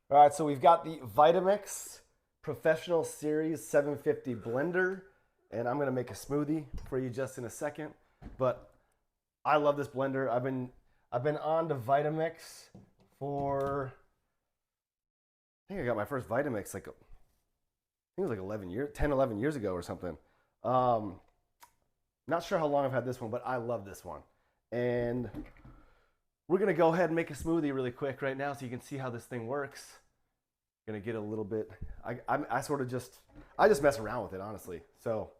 All right, so we've got the Vitamix Professional Series 750 blender, and I'm gonna make a smoothie for you just in a second. But I love this blender. I've been on to Vitamix for I think I got my first Vitamix like I think it was like 11 years, 10, 11 years ago or something. Um, Not sure how long I've had this one, but I love this one. And we're gonna go ahead and make a smoothie really quick right now so you can see how this thing works. Gonna get a little bit. I sort of just mess around with it honestly. So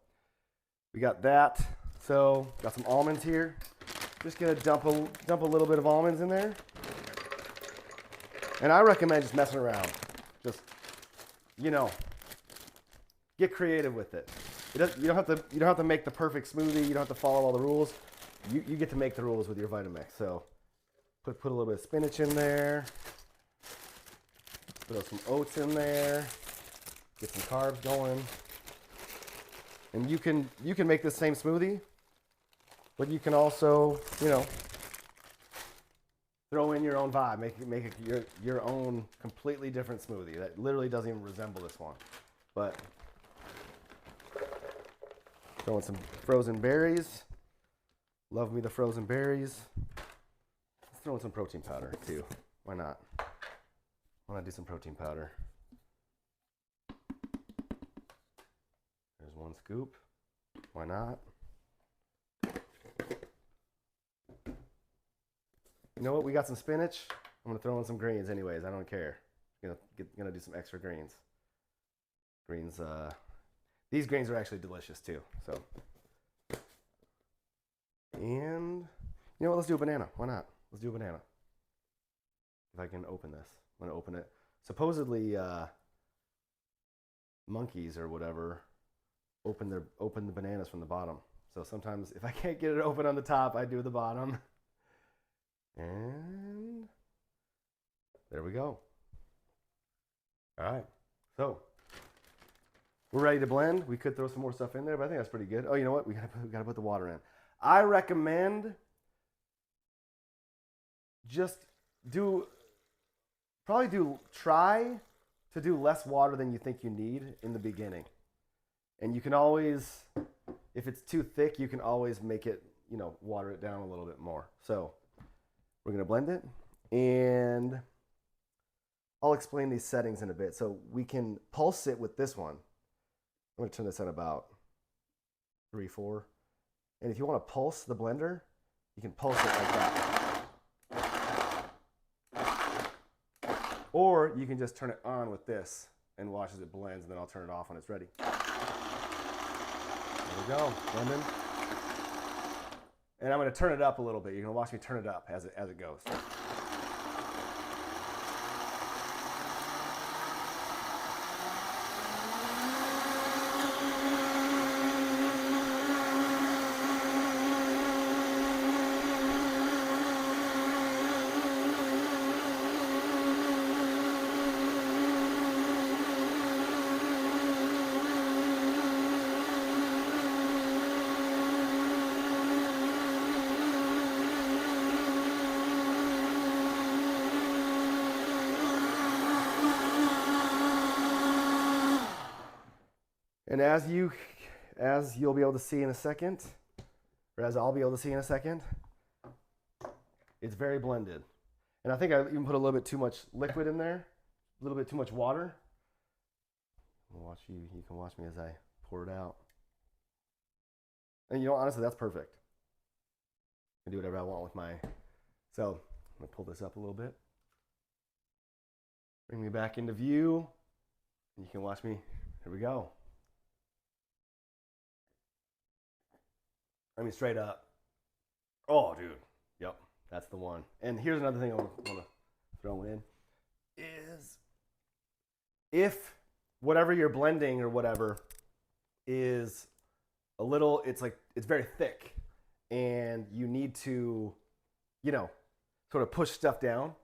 we got that. So got some almonds here. Just gonna dump a little bit of almonds in there. And I recommend just messing around. Just get creative with it. You don't have to make the perfect smoothie. You don't have to follow all the rules. You get to make the rules with your Vitamix. So put a little bit of spinach in there. Throw some oats in there. Get some carbs going. And you can make the same smoothie, but you can also throw in your own vibe. Make it your own completely different smoothie that literally doesn't even resemble this one. But throwing some frozen berries. Love me the frozen berries. Let's throw in some protein powder too. Why not? Why not do some protein powder? There's one scoop. Why not? You know what? We got some spinach. I'm gonna throw in some greens anyways. I don't care. Gonna do some extra greens. Greens. These greens are actually delicious too. So, and you know what? Let's do a banana. Why not? Let's do a banana. If I can open this, I'm gonna open it. Supposedly, monkeys or whatever open the bananas from the bottom. So sometimes if I can't get it open on the top, I do the bottom. And there we go. All right. So we're ready to blend. We could throw some more stuff in there, but I think that's pretty good. Oh, you know what? We gotta put the water in. I recommend just try to do less water than you think you need in the beginning. And you can always, if it's too thick, you can always make it, water it down a little bit more. So we're gonna blend it, and I'll explain these settings in a bit. So we can pulse it with this one. I'm gonna turn this on about 3, 4. And if you wanna pulse the blender, you can pulse it like that. Or you can just turn it on with this and watch as it blends, and then I'll turn it off when it's ready. There we go, blending. And I'm gonna turn it up a little bit. You're gonna watch me turn it up as it goes. And as you'll be able to see in a second, or as I'll be able to see in a second, it's very blended. And I think I even put a little bit too much liquid in there, a little bit too much water. You can watch me as I pour it out. And honestly, that's perfect. I can do whatever I want with my. So I'm gonna pull this up a little bit. Bring me back into view. And you can watch me. Here we go. I mean, straight up. Oh, dude. Yep, that's the one. And here's another thing I want to throw in is if whatever you're blending or whatever is it's very thick and you need to, sort of push stuff down,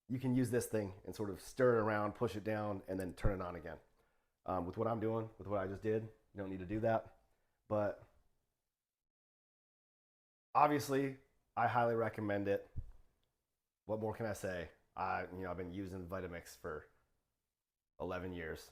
you can use this thing and sort of stir it around, push it down, and then turn it on again. With what I'm doing, with what I just did, you don't need to do that. But obviously, I highly recommend it. What more can I say? I've been using Vitamix for 11 years.